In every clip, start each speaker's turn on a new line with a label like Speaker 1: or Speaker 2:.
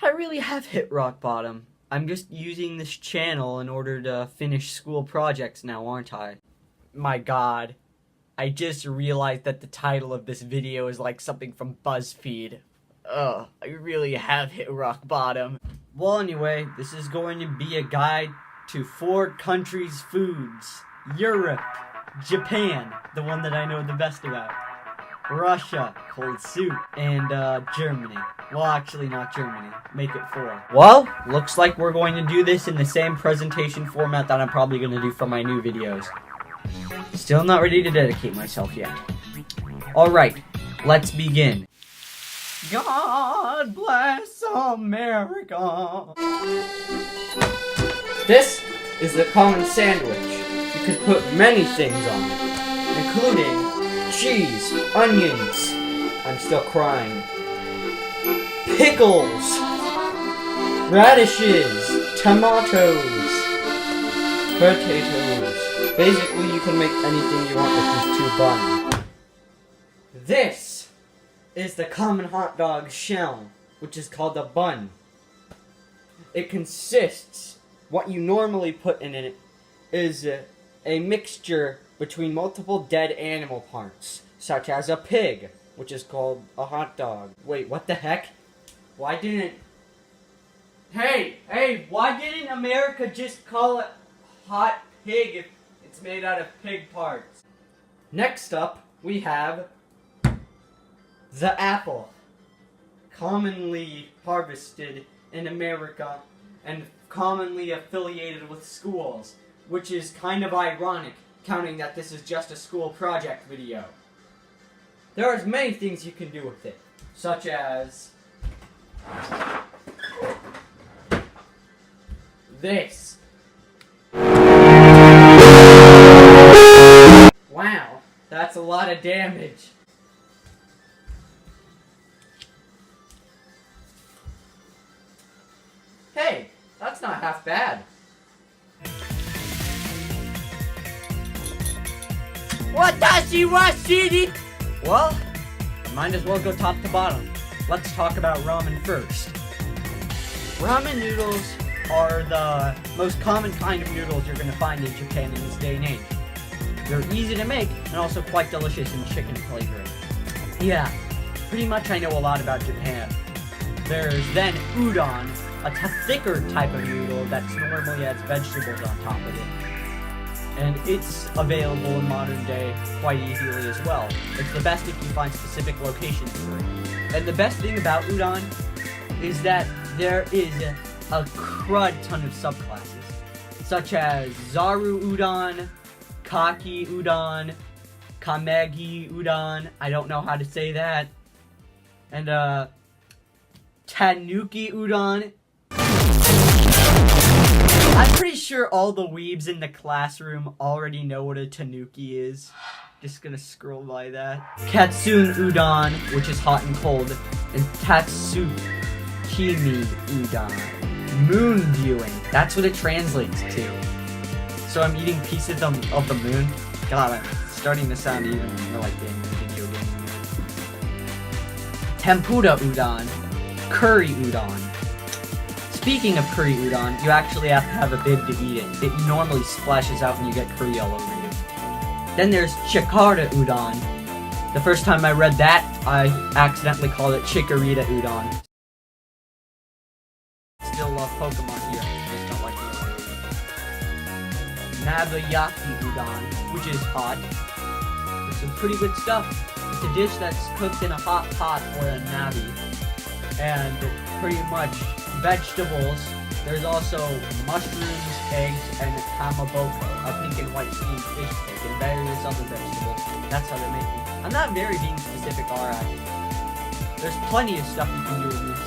Speaker 1: I really have hit rock bottom. I'm just using this channel in order to finish school projects now, aren't I? My god. I just realized that the title of this video is like something from BuzzFeed. Ugh, I really have hit rock bottom. Well, anyway, this is going to be a guide to 4 countries' foods. Europe, Japan, the one that I know the best about, Russia, cold soup, and Germany. Well, actually not Germany. Make it 4. Well, looks like we're going to do this in the same presentation format that I'm probably going to do for my new videos. Still not ready to dedicate myself yet. Alright, let's begin. God bless America. This is the common sandwich. You could put many things on it, including cheese, onions, I'm still crying, pickles, radishes, tomatoes, potatoes. Basically, you can make anything you want with these 2 buns. This is the common hot dog shell, which is called a bun. It consists, what you normally put in it is a mixture between multiple dead animal parts, such as a pig, which is called a hot dog. Wait, what the heck? Why didn't... Hey, why didn't America just call it hot pig if it's made out of pig parts? Next up, we have the apple, commonly harvested in America and commonly affiliated with schools, which is kind of ironic, counting that this is just a school project video. There are many things you can do with it, such as this. Wow, that's a lot of damage. Hey, that's not half bad. Watashi wa shiri! Well, might as well go top to bottom. Let's talk about ramen first. Ramen noodles are the most common kind of noodles you're going to find in Japan in this day and age. They're easy to make and also quite delicious in chicken flavoring. Yeah, pretty much I know a lot about Japan. There's then udon, a thicker type of noodle that's normally has vegetables on top of it. And it's available in modern day quite easily as well. It's the best if you find specific locations for it. And the best thing about udon is that there is a crud ton of subclasses, such as Zaru udon, Kaki udon, Kamegi udon, I don't know how to say that, and Tanuki udon. I'm pretty sure all the weebs in the classroom already know what a tanuki is. Just gonna scroll by that. Katsune udon, which is hot and cold, and Tatsukimi udon. Moon viewing, that's what it translates to. So I'm eating pieces of the moon. God, I'm starting to sound even more like being in a video game. Tempura udon, curry udon. Speaking of curry udon, you actually have to have a bib to eat it. It normally splashes out when you get curry all over you. Then there's Chikarita udon. The first time I read that, I accidentally called it Chikorita udon. Still love Pokemon here, just don't like the other. Nabayaki udon, which is hot. It's some pretty good stuff. It's a dish that's cooked in a hot pot or a nabi. And pretty much vegetables. There's also mushrooms, eggs, and kamaboko, a pink and white steamed fish cake, and various other vegetables. That's how they're making. I'm not very being specific, alright. There's plenty of stuff you can do with this.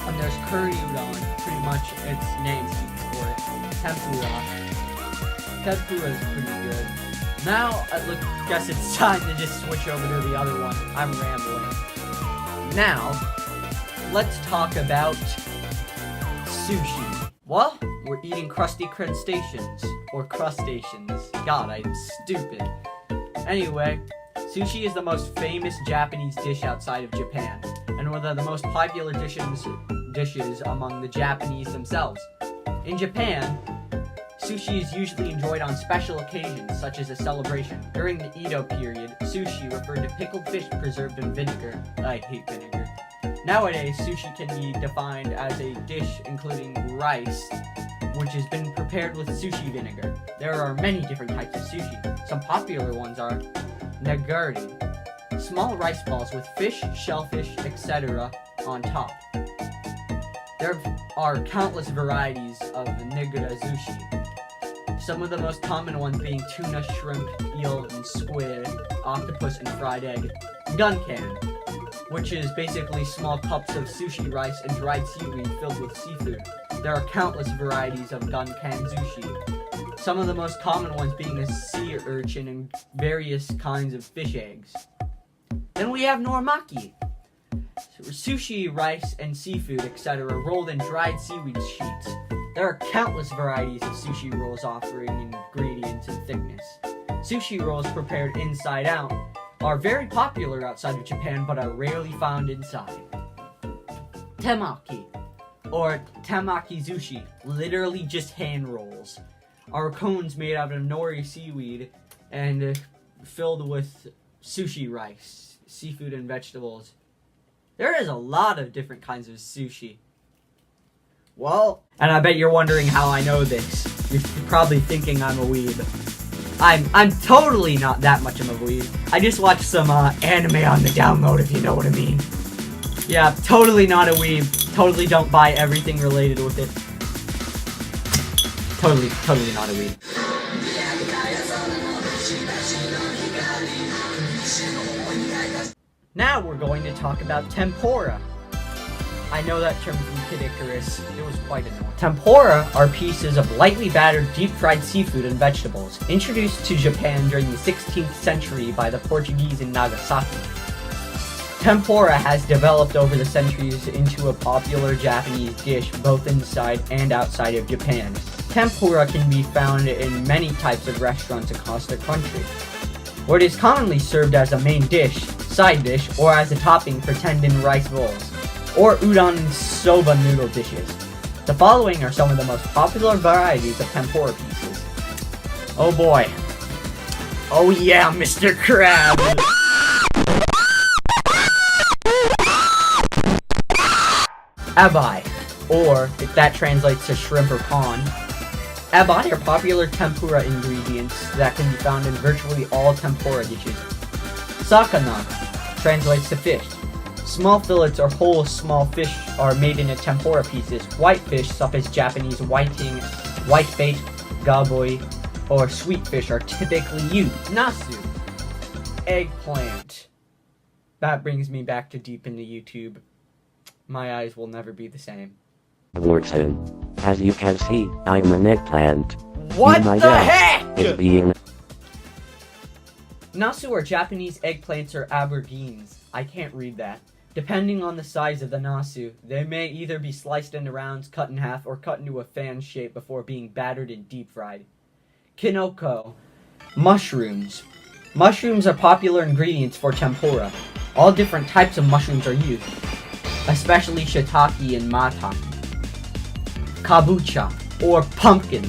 Speaker 1: And there's curry udon, pretty much its name speaks for it. Tempura. Tempura is pretty good. Now, I guess it's time to just switch over to the other one. I'm rambling. Now, let's talk about sushi. Well, we're eating crusty crustaceans. Or crustaceans. God, I'm stupid. Anyway, sushi is the most famous Japanese dish outside of Japan, and one of the most popular dishes dishes among the Japanese themselves. In Japan, sushi is usually enjoyed on special occasions, such as a celebration. During the Edo period, sushi referred to pickled fish preserved in vinegar. I hate vinegar. Nowadays, sushi can be defined as a dish including rice, which has been prepared with sushi vinegar. There are many different types of sushi. Some popular ones are nigiri, small rice balls with fish, shellfish, etc. on top. There are countless varieties of nigiri sushi. Some of the most common ones being tuna, shrimp, eel, and squid, octopus, and fried egg. Gunkan, which is basically small cups of sushi rice and dried seaweed filled with seafood. There are countless varieties of gunkan sushi. Some of the most common ones being a sea urchin and various kinds of fish eggs. Then we have normaki. Sushi, rice, and seafood, etc. rolled in dried seaweed sheets. There are countless varieties of sushi rolls offering ingredients and thickness. Sushi rolls prepared inside out are very popular outside of Japan but are rarely found inside. Temaki, or tamaki sushi, literally just hand rolls, are cones made out of nori seaweed and filled with sushi rice, seafood, and vegetables. There is a lot of different kinds of sushi. Well, and I bet you're wondering how I know this. You're probably thinking I'm a weeb. I'm totally not that much of a weeb. I just watched some anime on the download, if you know what I mean. Yeah, totally not a weeb. Totally don't buy everything related with it. Totally not a weeb. Now we're going to talk about tempura. I know that term from Kid Icarus. It was quite annoying. Tempura are pieces of lightly battered, deep-fried seafood and vegetables, introduced to Japan during the 16th century by the Portuguese in Nagasaki. Tempura has developed over the centuries into a popular Japanese dish both inside and outside of Japan. Tempura can be found in many types of restaurants across the country, where it is commonly served as a main dish, side dish, or as a topping for tendon rice bowls, or udon and soba noodle dishes. The following are some of the most popular varieties of tempura pieces. Oh boy. Oh yeah, Mr. Crab! Ebi, or if that translates to shrimp or prawn. Ebi are popular tempura ingredients that can be found in virtually all tempura dishes. Sakana translates to fish. Small fillets or whole small fish are made into tempura pieces. White fish, such as Japanese whiting, whitebait, gaboi, or sweet fish are typically used. Nasu, eggplant. That brings me back to deep into YouTube. My eyes will never be the same.
Speaker 2: Warson, as you can see, I'm an eggplant.
Speaker 1: What the heck?
Speaker 2: Is being...
Speaker 1: Nasu are Japanese eggplants or aubergines. I can't read that. Depending on the size of the nasu, they may either be sliced into rounds, cut in half, or cut into a fan shape before being battered and deep fried. Kinoko, mushrooms. Mushrooms are popular ingredients for tempura. All different types of mushrooms are used, especially shiitake and maitake. Kabocha, or pumpkin.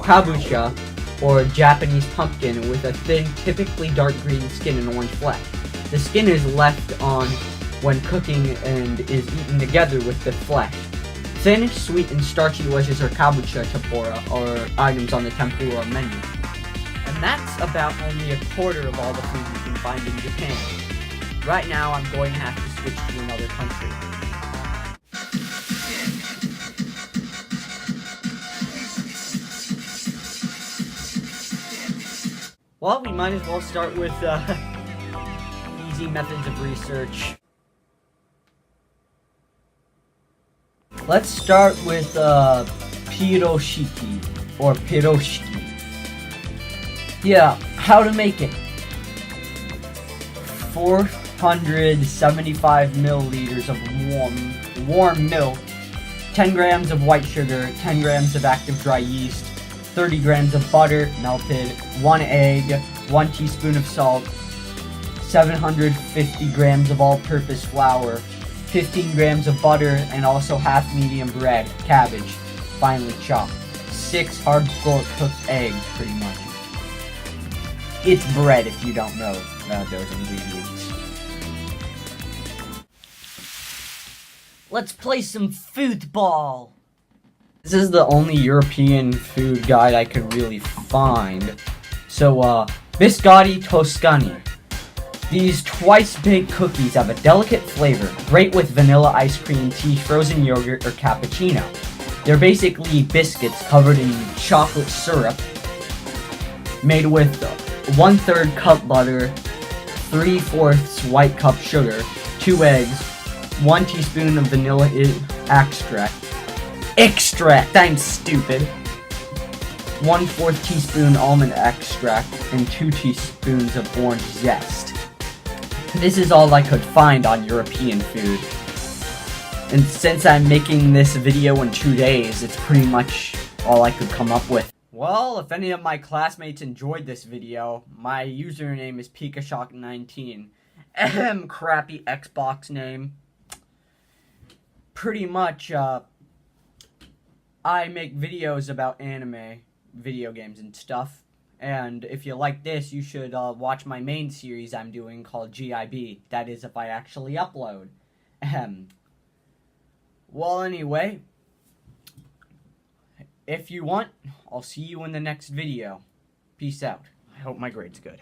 Speaker 1: Kabocha, or Japanese pumpkin, with a thin, typically dark green skin and orange flesh. The skin is left on when cooking and is eaten together with the flesh. Thin, sweet, and starchy wedges or kabocha tempura are items on the tempura menu. And that's about only a quarter of all the food you can find in Japan. Right now, I'm going to have to switch to another country. Well, we might as well start with easy methods of research. Let's start with piroshiki, or piroshiki. Yeah, how to make it. 475 milliliters of warm milk, 10 grams of white sugar, 10 grams of active dry yeast, 30 grams of butter melted, 1 egg, 1 teaspoon of salt, 750 grams of all-purpose flour, 15 grams of butter, and also half medium bread, cabbage, finely chopped. 6 hardcore cooked eggs, pretty much. It's bread if you don't know those ingredients. Let's play some football. This is the only European food guide I could really find. So, biscotti toscani. These twice-baked cookies have a delicate flavor, great with vanilla ice cream, tea, frozen yogurt, or cappuccino. They're basically biscuits covered in chocolate syrup, made with 1/3 cup butter, 3/4 white cup sugar, 2 eggs, 1 teaspoon of vanilla extract. I'm stupid. 1/4 teaspoon almond extract, and 2 teaspoons of orange zest. This is all I could find on European food. And since I'm making this video in 2 days, it's pretty much all I could come up with. Well, if any of my classmates enjoyed this video, my username is PikaShock19. Crappy Xbox name. Pretty much, I make videos about anime, video games, and stuff. And if you like this, you should watch my main series I'm doing called GIB. That is, if I actually upload. Well, anyway, if you want, I'll see you in the next video. Peace out. I hope my grade's good.